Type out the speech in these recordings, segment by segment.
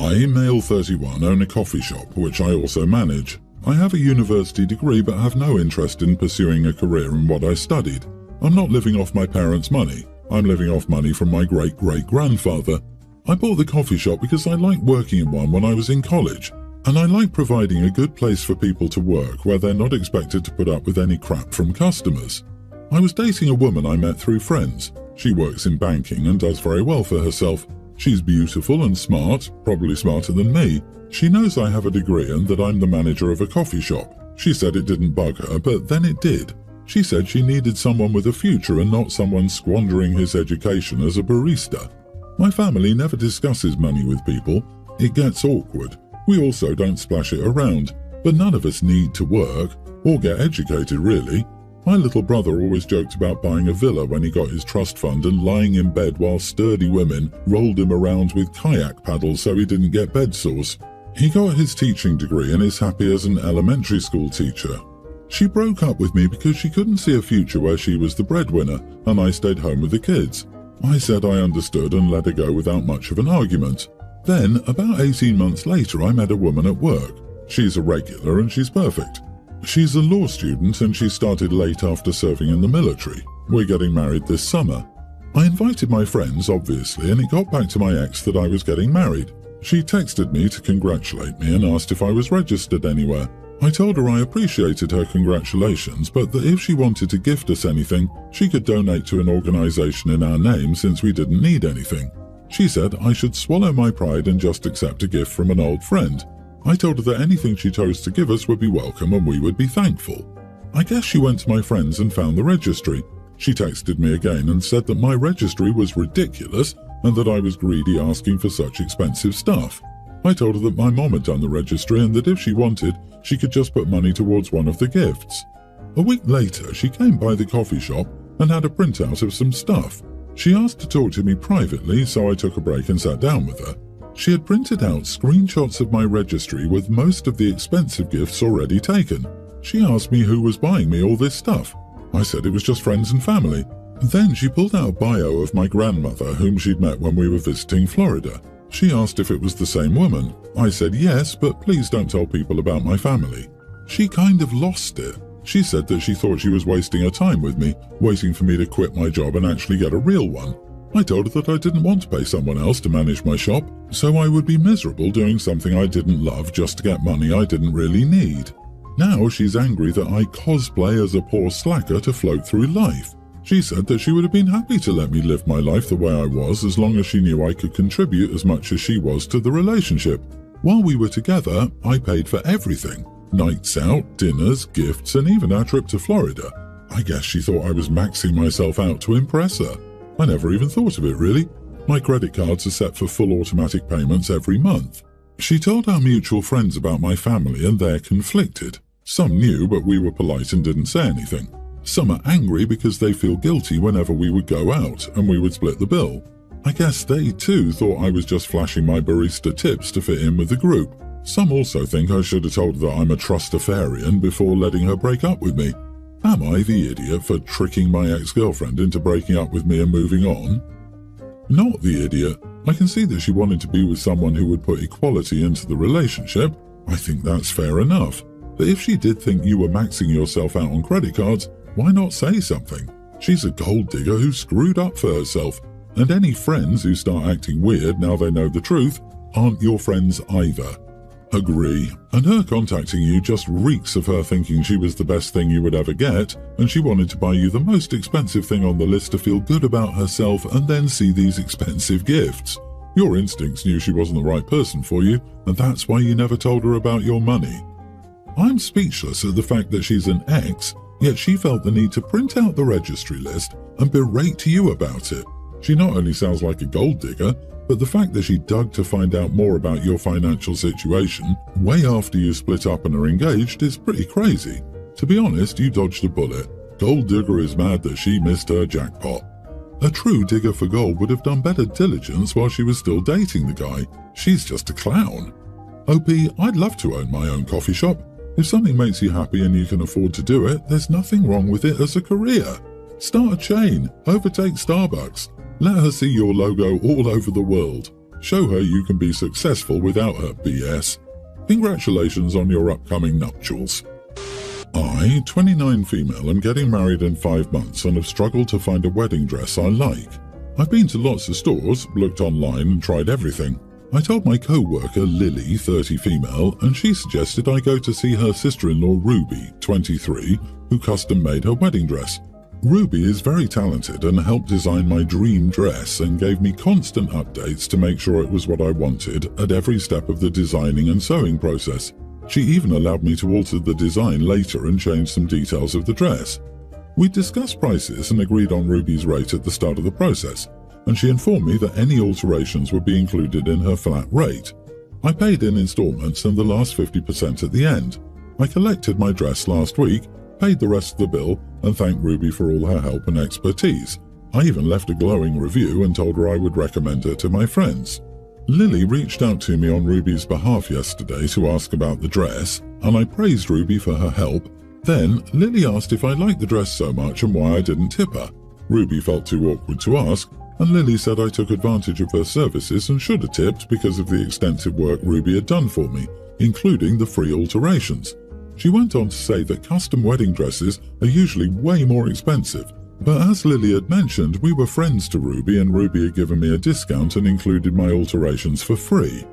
I, male 31, own a coffee shop, which I also manage. I have a university degree but have no interest in pursuing a career in what I studied. I'm not living off my parents' money. I'm living off money from my great-great-grandfather. I bought the coffee shop because I liked working in one when I was in college, and I like providing a good place for people to work where they're not expected to put up with any crap from customers. I was dating a woman I met through friends. She works in banking and does very well for herself. She's beautiful and smart, probably smarter than me. She knows I have a degree and that I'm the manager of a coffee shop. She said it didn't bug her, but then it did. She said she needed someone with a future and not someone squandering his education as a barista. My family never discusses money with people. It gets awkward. We also don't splash it around, but none of us need to work or get educated, really. My little brother always joked about buying a villa when he got his trust fund and lying in bed while sturdy women rolled him around with kayak paddles so he didn't get bed sores. He got his teaching degree and is happy as an elementary school teacher. She broke up with me because she couldn't see a future where she was the breadwinner and I stayed home with the kids. I said I understood and let her go without much of an argument. Then, about 18 months later, I met a woman at work. She's a regular and she's perfect. She's a law student and she started late after serving in the military. We're getting married this summer. I invited my friends, obviously, and it got back to my ex that I was getting married. She texted me to congratulate me and asked if I was registered anywhere. I told her I appreciated her congratulations, but that if she wanted to gift us anything, she could donate to an organisation in our name since we didn't need anything. She said I should swallow my pride and just accept a gift from an old friend. I told her that anything she chose to give us would be welcome and we would be thankful. I guess she went to my friends and found the registry. She texted me again and said that my registry was ridiculous and that I was greedy asking for such expensive stuff. I told her that my mom had done the registry and that if she wanted, she could just put money towards one of the gifts. A week later, she came by the coffee shop and had a printout of some stuff. She asked to talk to me privately, so I took a break and sat down with her. She had printed out screenshots of my registry with most of the expensive gifts already taken. She asked me who was buying me all this stuff. I said it was just friends and family. Then she pulled out a bio of my grandmother, whom she'd met when we were visiting Florida. She asked if it was the same woman. I said yes, but please don't tell people about my family. She kind of lost it. She said that she thought she was wasting her time with me, waiting for me to quit my job and actually get a real one. I told her that I didn't want to pay someone else to manage my shop, so I would be miserable doing something I didn't love just to get money I didn't really need. Now she's angry that I cosplay as a poor slacker to float through life. She said that she would have been happy to let me live my life the way I was as long as she knew I could contribute as much as she was to the relationship. While we were together, I paid for everything. Nights out, dinners, gifts, and even our trip to Florida. I guess she thought I was maxing myself out to impress her. I never even thought of it, really. My credit cards are set for full automatic payments every month. She told our mutual friends about my family and they're conflicted. Some knew, but we were polite and didn't say anything. Some are angry because they feel guilty whenever we would go out and we would split the bill. I guess they too thought I was just flashing my barista tips to fit in with the group. Some also think I should have told her that I'm a trustafarian before letting her break up with me. Am I the idiot for tricking my ex-girlfriend into breaking up with me and moving on? Not the idiot. I can see that she wanted to be with someone who would put equality into the relationship. I think that's fair enough. But if she did think you were maxing yourself out on credit cards, why not say something? She's a gold digger who screwed up for herself, and any friends who start acting weird now they know the truth aren't your friends either. Agree. And her contacting you just reeks of her thinking she was the best thing you would ever get, and she wanted to buy you the most expensive thing on the list to feel good about herself and then see these expensive gifts. Your instincts knew she wasn't the right person for you, and that's why you never told her about your money. I'm speechless at the fact that she's an ex, yet she felt the need to print out the registry list and berate you about it. She not only sounds like a gold digger, but the fact that she dug to find out more about your financial situation way after you split up and are engaged is pretty crazy. To be honest, you dodged a bullet. Gold digger is mad that she missed her jackpot. A true digger for gold would have done better diligence while she was still dating the guy. She's just a clown. OP, I'd love to own my own coffee shop. If something makes you happy and you can afford to do it, there's nothing wrong with it as a career. Start a chain, overtake Starbucks. Let her see your logo all over the world. Show her you can be successful without her BS. Congratulations on your upcoming nuptials. I, 29 female, am getting married in 5 months and have struggled to find a wedding dress I like. I've been to lots of stores, looked online and tried everything. I told my co-worker Lily, 30 female, and she suggested I go to see her sister-in-law Ruby, 23, who custom-made her wedding dress. Ruby is very talented and helped design my dream dress and gave me constant updates to make sure it was what I wanted at every step of the designing and sewing process. She even allowed me to alter the design later and change some details of the dress. We discussed prices and agreed on Ruby's rate at the start of the process, and she informed me that any alterations would be included in her flat rate. I paid in installments and the last 50% at the end. I collected my dress last week, paid the rest of the bill, and thanked Ruby for all her help and expertise. I even left a glowing review and told her I would recommend her to my friends. Lily reached out to me on Ruby's behalf yesterday to ask about the dress, and I praised Ruby for her help. Then, Lily asked if I liked the dress so much and why I didn't tip her. Ruby felt too awkward to ask, and Lily said I took advantage of her services and should have tipped because of the extensive work Ruby had done for me, including the free alterations. She went on to say that custom wedding dresses are usually way more expensive, but as Lily had mentioned, we were friends to Ruby and Ruby had given me a discount and included my alterations for free.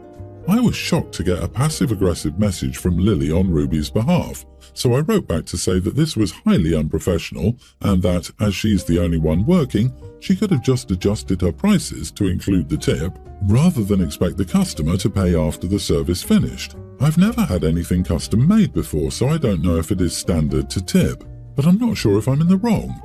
I was shocked to get a passive-aggressive message from Lily on Ruby's behalf, so I wrote back to say that this was highly unprofessional and that, as she's the only one working, she could have just adjusted her prices to include the tip, rather than expect the customer to pay after the service finished. I've never had anything custom made before, so I don't know if it is standard to tip, but I'm not sure if I'm in the wrong.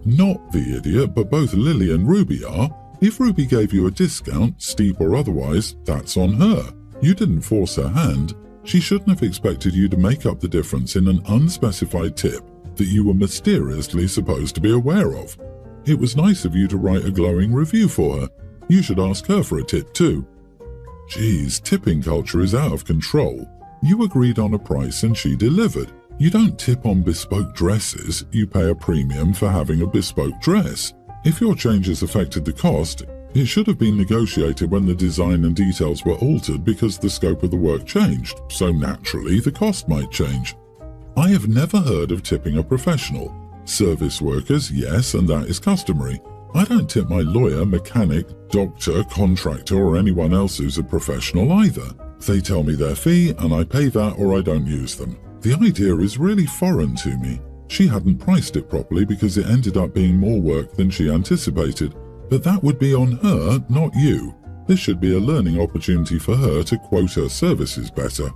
Not the idiot, but both Lily and Ruby are. If Ruby gave you a discount, steep or otherwise, that's on her. You didn't force her hand. She shouldn't have expected you to make up the difference in an unspecified tip that you were mysteriously supposed to be aware of. It was nice of you to write a glowing review for her. You should ask her for a tip too. Geez, tipping culture is out of control. You agreed on a price and she delivered. You don't tip on bespoke dresses, you pay a premium for having a bespoke dress. If your changes affected the cost, it should have been negotiated when the design and details were altered because the scope of the work changed, so naturally the cost might change. I have never heard of tipping a professional. Service workers, yes, and that is customary. I don't tip my lawyer, mechanic, doctor, contractor, or anyone else who's a professional either. They tell me their fee and I pay that or I don't use them. The idea is really foreign to me. She hadn't priced it properly because it ended up being more work than she anticipated. But that would be on her, not you. This should be a learning opportunity for her to quote her services better.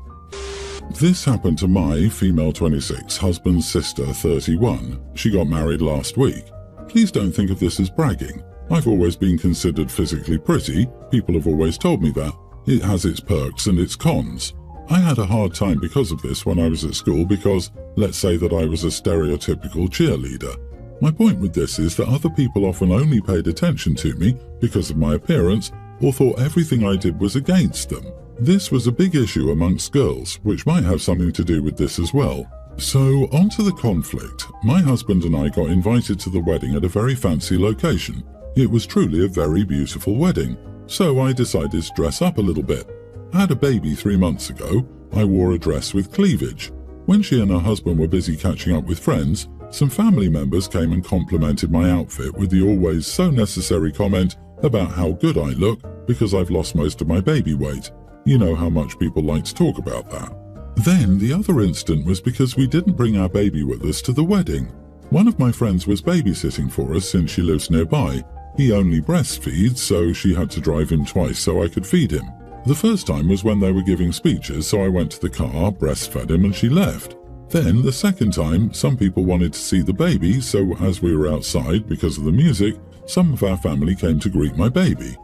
This happened to my, female 26, husband's sister, 31. She got married last week. Please don't think of this as bragging. I've always been considered physically pretty. People have always told me that. It has its perks and its cons. I had a hard time because of this when I was at school because, let's say that I was a stereotypical cheerleader. My point with this is that other people often only paid attention to me because of my appearance or thought everything I did was against them. This was a big issue amongst girls, which might have something to do with this as well. So, on to the conflict. My husband and I got invited to the wedding at a very fancy location. It was truly a very beautiful wedding, so I decided to dress up a little bit. I had a baby 3 months ago. I wore a dress with cleavage. When she and her husband were busy catching up with friends, some family members came and complimented my outfit with the always so necessary comment about how good I look because I've lost most of my baby weight. You know how much people like to talk about that. Then the other incident was because we didn't bring our baby with us to the wedding. One of my friends was babysitting for us since she lives nearby. He only breastfeeds, so she had to drive him twice so I could feed him. The first time was when they were giving speeches, so I went to the car, breastfed him, and she left. Then, the second time, some people wanted to see the baby, so as we were outside because of the music, some of our family came to greet my baby.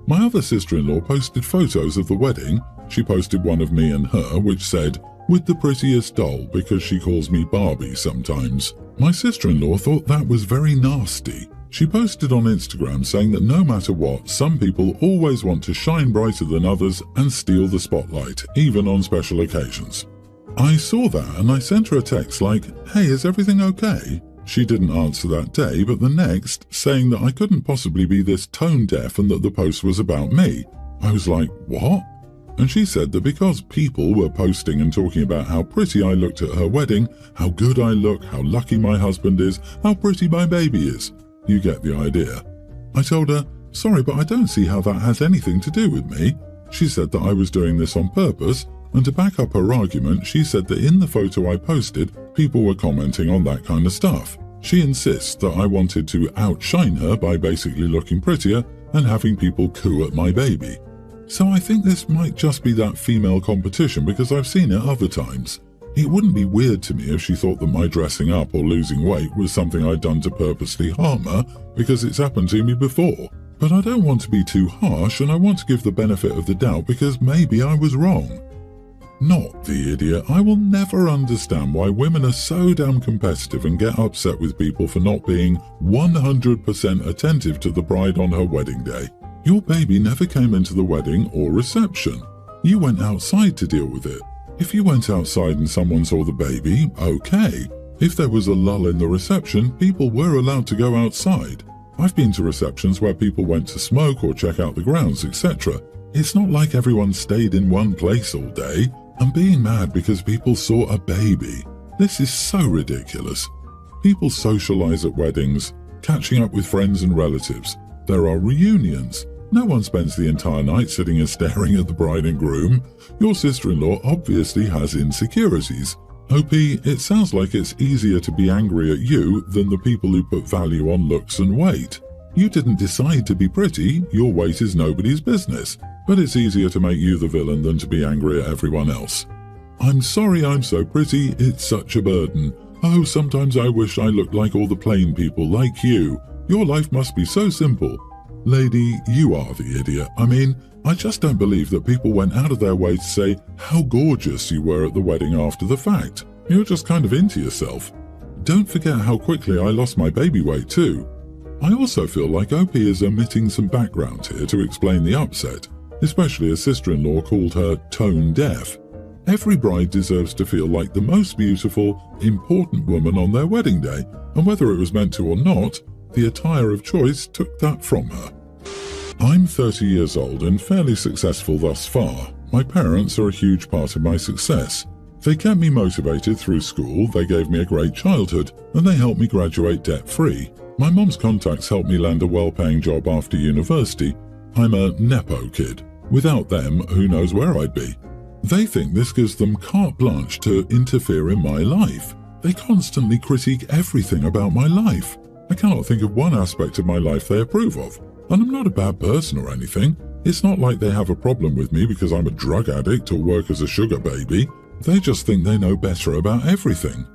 My other sister-in-law posted photos of the wedding. She posted one of me and her, which said, "With the prettiest doll," because she calls me Barbie sometimes. My sister-in-law thought that was very nasty. She posted on Instagram saying that no matter what, some people always want to shine brighter than others and steal the spotlight, even on special occasions. I saw that and I sent her a text like, "Hey, is everything okay?" She didn't answer that day, but the next, saying that I couldn't possibly be this tone deaf and that the post was about me. I was like, what? And she said that because people were posting and talking about how pretty I looked at her wedding, how good I look, how lucky my husband is, how pretty my baby is. You get the idea. I told her, sorry, but I don't see how that has anything to do with me. She said that I was doing this on purpose, and to back up her argument, she said that in the photo I posted, people were commenting on that kind of stuff. She insists that I wanted to outshine her by basically looking prettier and having people coo at my baby. So I think this might just be that female competition because I've seen it other times. It wouldn't be weird to me if she thought that my dressing up or losing weight was something I'd done to purposely harm her because it's happened to me before. But I don't want to be too harsh, and I want to give the benefit of the doubt because maybe I was wrong. Not the idiot. I will never understand why women are so damn competitive and get upset with people for not being 100% attentive to the bride on her wedding day. Your baby never came into the wedding or reception. You went outside to deal with it. If you went outside and someone saw the baby, okay. If there was a lull in the reception, people were allowed to go outside. I've been to receptions where people went to smoke or check out the grounds, etc. It's not like everyone stayed in one place all day. I'm being mad because people saw a baby. This is so ridiculous. People socialize at weddings, catching up with friends and relatives. There are reunions. No one spends the entire night sitting and staring at the bride and groom. Your sister-in-law obviously has insecurities. OP, it sounds like it's easier to be angry at you than the people who put value on looks and weight. You didn't decide to be pretty, your weight is nobody's business, but it's easier to make you the villain than to be angry at everyone else. I'm sorry I'm so pretty, it's such a burden. Oh, sometimes I wish I looked like all the plain people like you. Your life must be so simple. Lady, you are the idiot. I mean, I just don't believe that people went out of their way to say how gorgeous you were at the wedding after the fact. You're just kind of into yourself. Don't forget how quickly I lost my baby weight too. I also feel like OP is omitting some background here to explain the upset, especially as sister-in-law called her tone deaf. Every bride deserves to feel like the most beautiful, important woman on their wedding day, and whether it was meant to or not, the attire of choice took that from her. I'm 30 years old and fairly successful thus far. My parents are a huge part of my success. They kept me motivated through school, they gave me a great childhood, and they helped me graduate debt-free. My mom's contacts helped me land a well-paying job after university. I'm a Nepo kid. Without them, who knows where I'd be. They think this gives them carte blanche to interfere in my life. They constantly critique everything about my life. I cannot think of one aspect of my life they approve of. And I'm not a bad person or anything. It's not like they have a problem with me because I'm a drug addict or work as a sugar baby. They just think they know better about everything.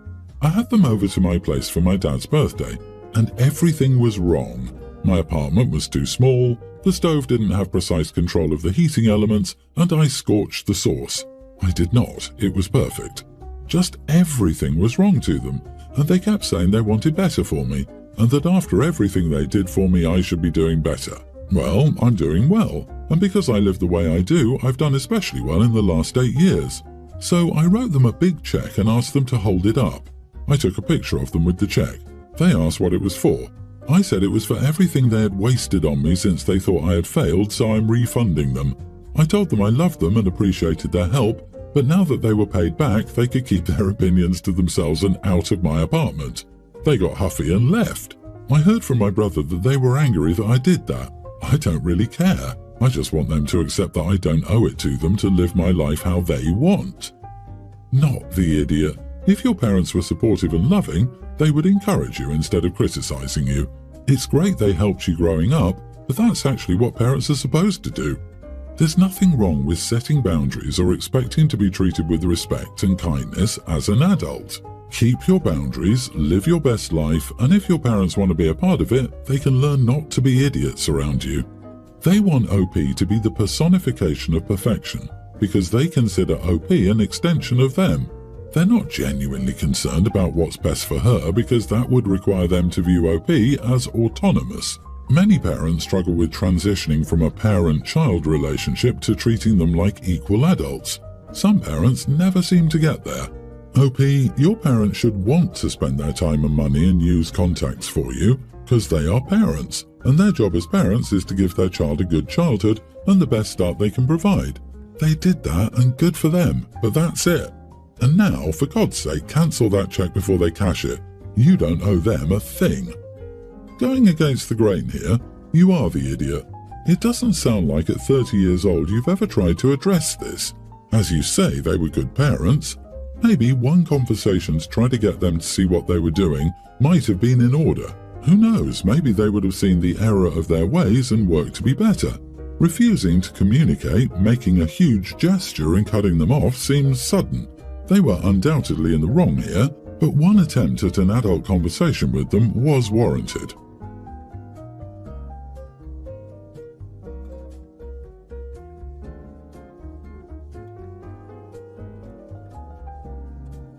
I had them over to my place for my dad's birthday, and everything was wrong. My apartment was too small, the stove didn't have precise control of the heating elements, and I scorched the sauce. I did not. It was perfect. Just everything was wrong to them, and they kept saying they wanted better for me, and that after everything they did for me I should be doing better. Well, I'm doing well, and because I live the way I do, I've done especially well in the last 8 years. So I wrote them a big check and asked them to hold it up. I took a picture of them with the check. They asked what it was for. I said it was for everything they had wasted on me since they thought I had failed, so I'm refunding them. I told them I loved them and appreciated their help, but now that they were paid back, they could keep their opinions to themselves and out of my apartment. They got huffy and left. I heard from my brother that they were angry that I did that. I don't really care. I just want them to accept that I don't owe it to them to live my life how they want. Not the idiot. If your parents were supportive and loving, they would encourage you instead of criticizing you. It's great they helped you growing up, but that's actually what parents are supposed to do. There's nothing wrong with setting boundaries or expecting to be treated with respect and kindness as an adult. Keep your boundaries, live your best life, and if your parents want to be a part of it, they can learn not to be idiots around you. They want OP to be the personification of perfection because they consider OP an extension of them. They're not genuinely concerned about what's best for her because that would require them to view OP as autonomous. Many parents struggle with transitioning from a parent-child relationship to treating them like equal adults. Some parents never seem to get there. OP, your parents should want to spend their time and money and use contacts for you because they are parents and their job as parents is to give their child a good childhood and the best start they can provide. They did that, and good for them, but that's it. And now, for God's sake, cancel that check before they cash it. You don't owe them a thing. Going against the grain here, you are the idiot. It doesn't sound like at 30 years old you've ever tried to address this. As you say, they were good parents. Maybe one conversation to try to get them to see what they were doing might have been in order. Who knows, maybe they would have seen the error of their ways and worked to be better. Refusing to communicate, making a huge gesture and cutting them off seems sudden. They were undoubtedly in the wrong here, but one attempt at an adult conversation with them was warranted.